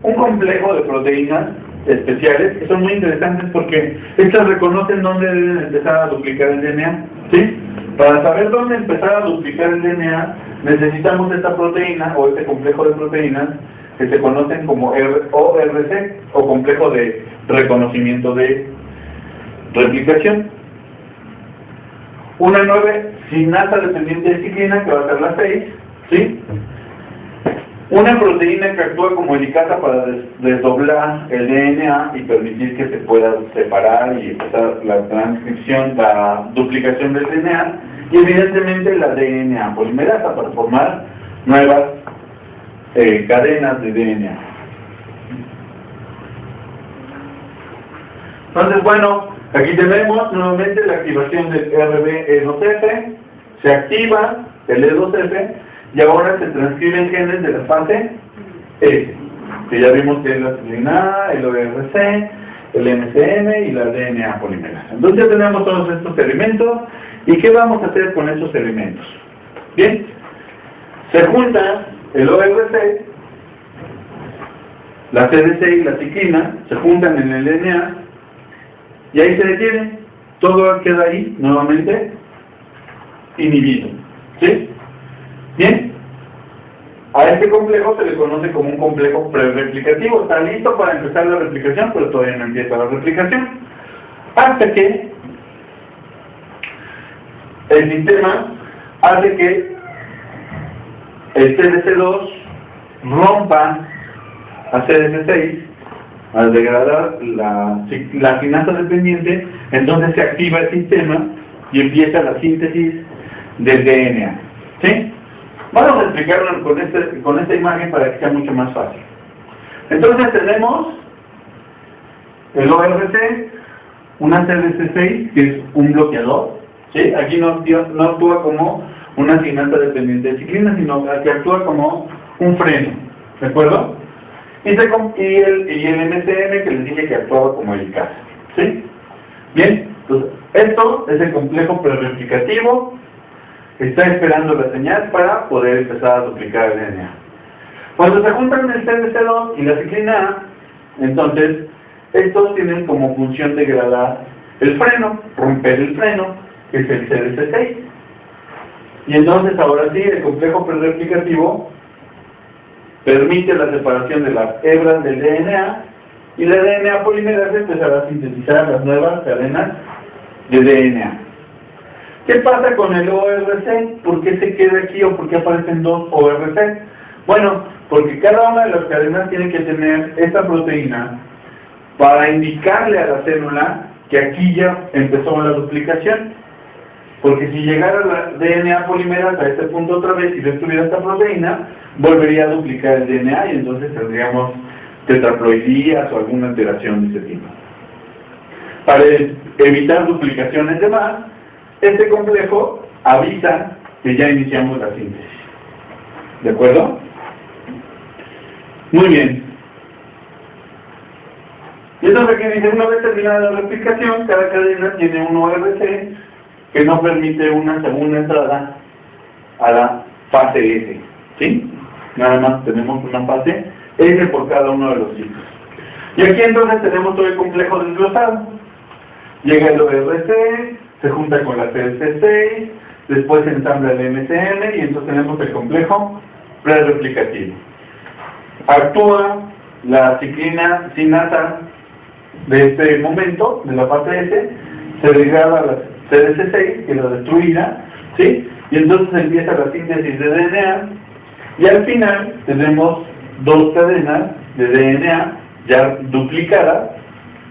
un complejo de proteínas especiales que son muy interesantes porque estas reconocen dónde deben empezar a duplicar el DNA, ¿sí? Para saber dónde empezar a duplicar el DNA necesitamos esta proteína o este complejo de proteínas que se conocen como ORC o complejo de reconocimiento de replicación. Una 9 sinasa dependiente de ciclina, que va a ser la 6, ¿sí? Una proteína que actúa como helicasa para desdoblar el DNA y permitir que se pueda separar y empezar la transcripción, la duplicación del DNA, y evidentemente la DNA polimerasa para formar nuevas cadenas de DNA. Entonces, bueno, aquí tenemos nuevamente la activación del RBE2F, se activa el E2F y ahora se transcriben genes de la fase S, que ya vimos que es la ciclina A, el ORC, el MCM y la DNA polimerasa. Entonces ya tenemos todos estos elementos. ¿Y qué vamos a hacer con esos elementos? Bien, se junta el ORC, la CDC y la ciclina, se juntan en el DNA y ahí se detiene. Todo queda ahí nuevamente inhibido. ¿Sí? Bien, a este complejo se le conoce como un complejo prereplicativo. Está listo para empezar la replicación, pero todavía no empieza la replicación. Hasta que el sistema hace que el CDC2 rompa a CDC6 al degradar la sinasa dependiente. Entonces se activa el sistema y empieza la síntesis del DNA. ¿Sí? Vamos a explicarlo con esta imagen para que sea mucho más fácil. Entonces tenemos el ORC, una CDC6 que es un bloqueador, ¿sí? Aquí no actúa como una sinasa dependiente de ciclina, sino que actúa como un freno, ¿de acuerdo? Y el MCM que les dije que actuaba como helicasa, ¿sí? Bien, entonces esto es el complejo prereplicativo. Está esperando la señal para poder empezar a duplicar el DNA. Cuando se juntan el CDC2 y la ciclina A, entonces estos tienen como función degradar el freno, romper el freno, que es el CDC6. Y entonces ahora sí, el complejo prereplicativo permite la separación de las hebras del DNA y la DNA polimerasa empezará a sintetizar las nuevas cadenas de DNA. ¿Qué pasa con el ORC? ¿Por qué se queda aquí o por qué aparecen dos ORC? Bueno, porque cada una de las cadenas tiene que tener esta proteína para indicarle a la célula que aquí ya empezó la duplicación. Porque si llegara la DNA polimerasa a este punto otra vez y no estuviera esta proteína, volvería a duplicar el DNA y entonces tendríamos tetraploidías o alguna alteración de ese tipo. Para evitar duplicaciones de más, este complejo avisa que ya iniciamos la síntesis. ¿De acuerdo? Muy bien. Y entonces aquí dice, una vez terminada la replicación, cada cadena tiene un ORC que no permite una segunda entrada a la fase S. ¿Sí? Nada más tenemos una fase S por cada uno de los ciclos. Y aquí entonces tenemos todo el complejo desglosado. Llega el ORC, se junta con la CDC6, después se ensambla el MCM y entonces tenemos el complejo prereplicativo. Actúa la ciclina sinasa de este momento, de la fase S, se degrada la CDC6, que lo destruirá, ¿sí? Y entonces empieza la síntesis de DNA y al final tenemos dos cadenas de DNA ya duplicadas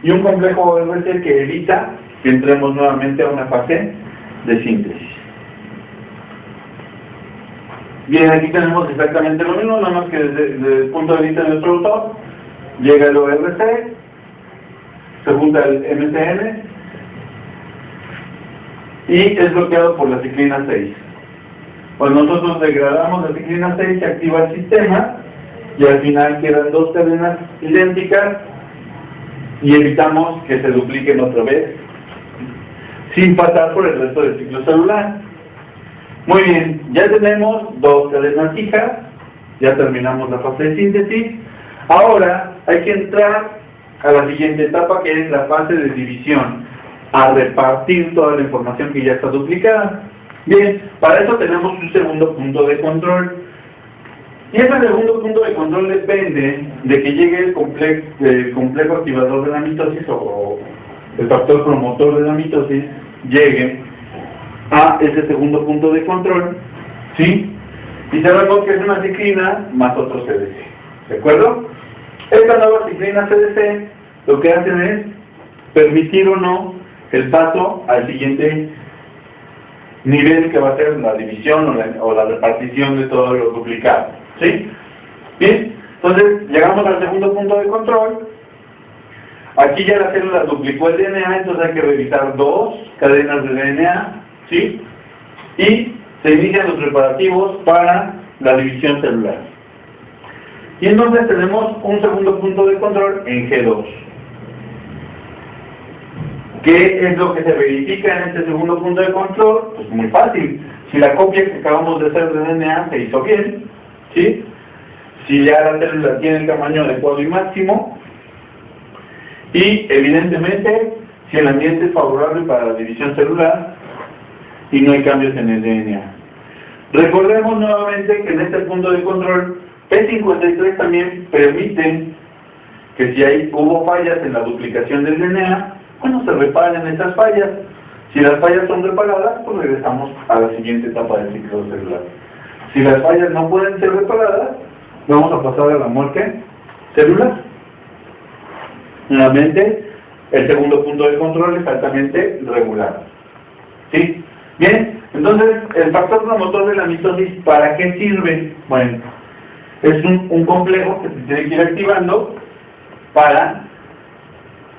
y un complejo ORC que evita que entremos nuevamente a una fase de síntesis. Bien, aquí tenemos exactamente lo mismo, nada más que desde el punto de vista de nuestro autor, llega el ORC, se junta el MCM y es bloqueado por la ciclina 6. Cuando nosotros degradamos la ciclina 6 se activa el sistema y al final quedan dos cadenas idénticas y evitamos que se dupliquen otra vez sin pasar por el resto del ciclo celular. Muy bien, ya tenemos dos cadenas fijas, ya terminamos la fase de síntesis. Ahora hay que entrar a la siguiente etapa, que es la fase de división, a repartir toda la información que ya está duplicada. Bien, para eso tenemos un segundo punto de control. Y ese segundo punto de control depende de que llegue el complejo activador de la mitosis o el factor promotor de la mitosis llegue a ese segundo punto de control, ¿sí? Y sabemos que es una ciclina más otro CDC, ¿de acuerdo? Esta nueva ciclina CDC lo que hacen es permitir o no el paso al siguiente nivel, que va a ser la división o la repartición de todos los duplicados, ¿sí? Bien, entonces llegamos al segundo punto de control. Aquí ya la célula duplicó el DNA, entonces hay que revisar 2 cadenas de DNA, ¿sí? Y se inician los preparativos para la división celular. Y entonces tenemos un segundo punto de control en G2. ¿Qué es lo que se verifica en este segundo punto de control? Pues muy fácil. Si la copia que acabamos de hacer de DNA se hizo bien, ¿sí? Si ya la célula tiene el tamaño adecuado y máximo, y evidentemente si el ambiente es favorable para la división celular y no hay cambios en el DNA. Recordemos nuevamente que en este punto de control P53 también permite que si hubo fallas en la duplicación del DNA, bueno, se reparen esas fallas. Si las fallas son reparadas, pues regresamos a la siguiente etapa del ciclo celular. Si las fallas no pueden ser reparadas, vamos a pasar a la muerte celular. Nuevamente, el segundo punto de control es altamente regular. ¿Sí? Bien, entonces, el factor promotor de la mitosis, ¿para qué sirve? Bueno, es un complejo que se tiene que ir activando para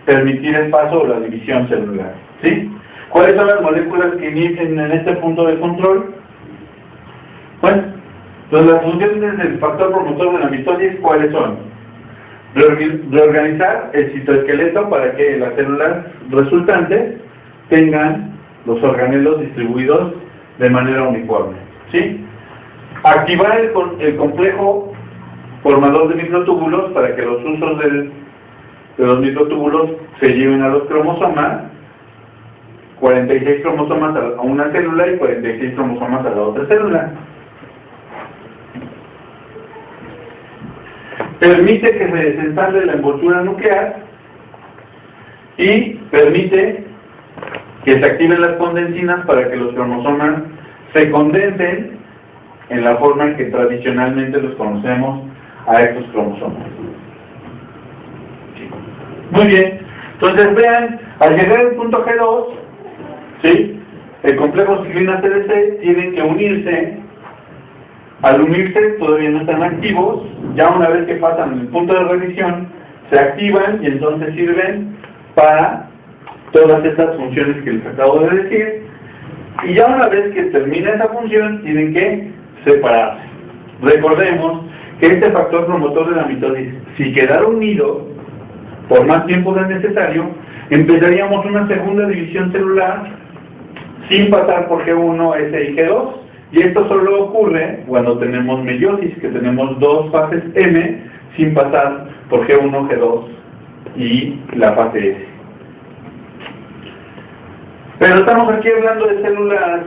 permitir el paso o la división celular. ¿Sí? ¿Cuáles son las moléculas que inician en este punto de control? Bueno, entonces las funciones del factor promotor de la mitosis, ¿cuáles son? Reorganizar el citoesqueleto para que las células resultantes tengan los organelos distribuidos de manera uniforme. ¿Sí? Activar el complejo formador de microtúbulos para que los usos de los microtúbulos se lleven a los cromosomas, 46 cromosomas a una célula y 46 cromosomas a la otra célula. Permite que se desensamble la envoltura nuclear y permite que se activen las condensinas para que los cromosomas se condensen en la forma en que tradicionalmente los conocemos a estos cromosomas. Muy bien, entonces vean, al llegar al punto G2, ¿sí? El complejo ciclina CDC tienen que unirse. Al unirse todavía no están activos, ya una vez que pasan el punto de revisión, se activan y entonces sirven para todas estas funciones que les acabo de decir, y ya una vez que termina esa función, tienen que separarse. Recordemos que este factor promotor de la mitosis, si quedara unido por más tiempo del necesario, empezaríamos una segunda división celular sin pasar por G1, S y G2, y esto solo ocurre cuando tenemos meiosis, que tenemos 2 fases M sin pasar por G1, G2 y la fase S. Pero estamos aquí hablando de células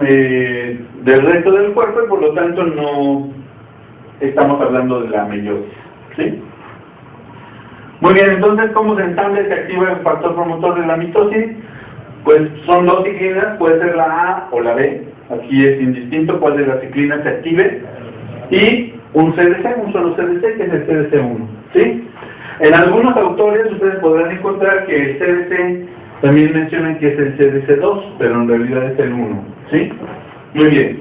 del resto del cuerpo y por lo tanto no estamos hablando de la meiosis, ¿sí? Muy bien, entonces, ¿cómo se ensambla y se activa el factor promotor de la mitosis? Pues son 2 ciclinas, puede ser la A o la B. Aquí es indistinto cuál de las ciclinas se active. Y un CDC, un solo CDC, que es el CDC1, ¿sí? En algunos autores ustedes podrán encontrar que el CDC también mencionan que es el CDC2, pero en realidad es el 1, ¿sí? Muy bien.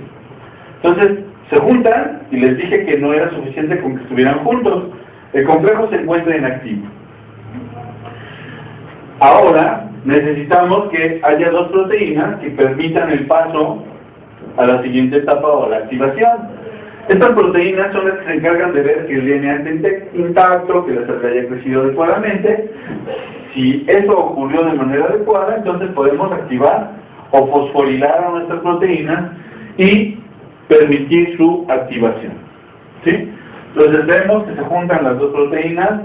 Entonces, se juntan y les dije que no era suficiente con que estuvieran juntos. El complejo se encuentra inactivo. Ahora necesitamos que haya 2 proteínas que permitan el paso a la siguiente etapa o a la activación. Estas proteínas son las que se encargan de ver que el DNA esté intacto, que la célula haya crecido adecuadamente. Si eso ocurrió de manera adecuada, entonces podemos activar o fosforilar a nuestras proteínas y permitir su activación. ¿Sí? Entonces vemos que se juntan las dos proteínas,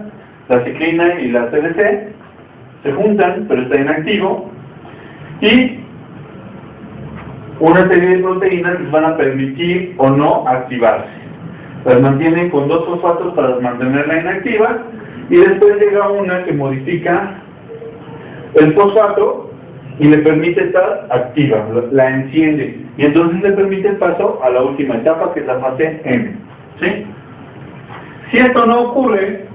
la ciclina y la CDC, se juntan, pero está inactivo, y una serie de proteínas les van a permitir o no activarse. Las mantienen con dos fosfatos para mantenerla inactiva, y después llega una que modifica el fosfato y le permite estar activa, la enciende, y entonces le permite el paso a la última etapa, que es la fase M. ¿Sí? Si esto no ocurre,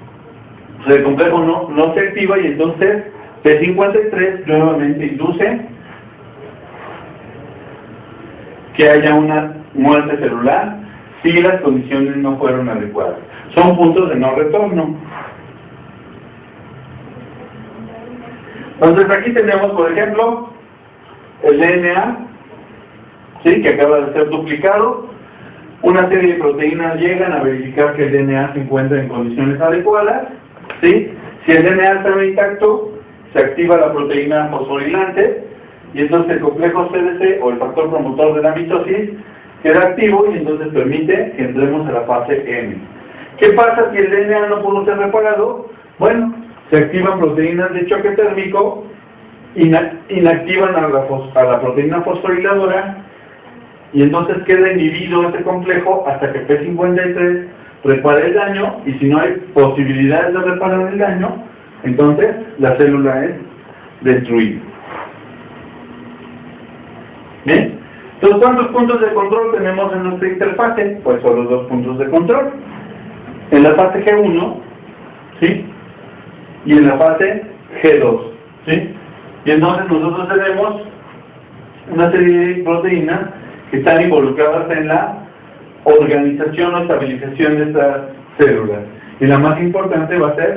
el complejo no se activa, y entonces P53 nuevamente induce que haya una muerte celular si las condiciones no fueron adecuadas. Son puntos de no retorno. Entonces aquí tenemos, por ejemplo, el DNA, ¿sí?, que acaba de ser duplicado. Una serie de proteínas llegan a verificar que el DNA se encuentra en condiciones adecuadas, ¿sí? Si el DNA está intacto, se activa la proteína fosforilante, y entonces el complejo CDC, o el factor promotor de la mitosis, queda activo, y entonces permite que entremos a la fase M. ¿Qué pasa si el DNA no pudo ser reparado? Bueno, se activan proteínas de choque térmico, inactivan a la proteína fosforiladora, y entonces queda inhibido este complejo hasta que P53 repare el daño, y si no hay posibilidades de reparar el daño, entonces la célula es destruida. ¿Bien? Entonces, ¿cuántos puntos de control tenemos en nuestra interfase? Pues solo 2 puntos de control. En la fase G1, ¿sí?, y en la fase G2, ¿sí? Y entonces nosotros tenemos una serie de proteínas que están involucradas en la organización o estabilización de estas células. Y la más importante va a ser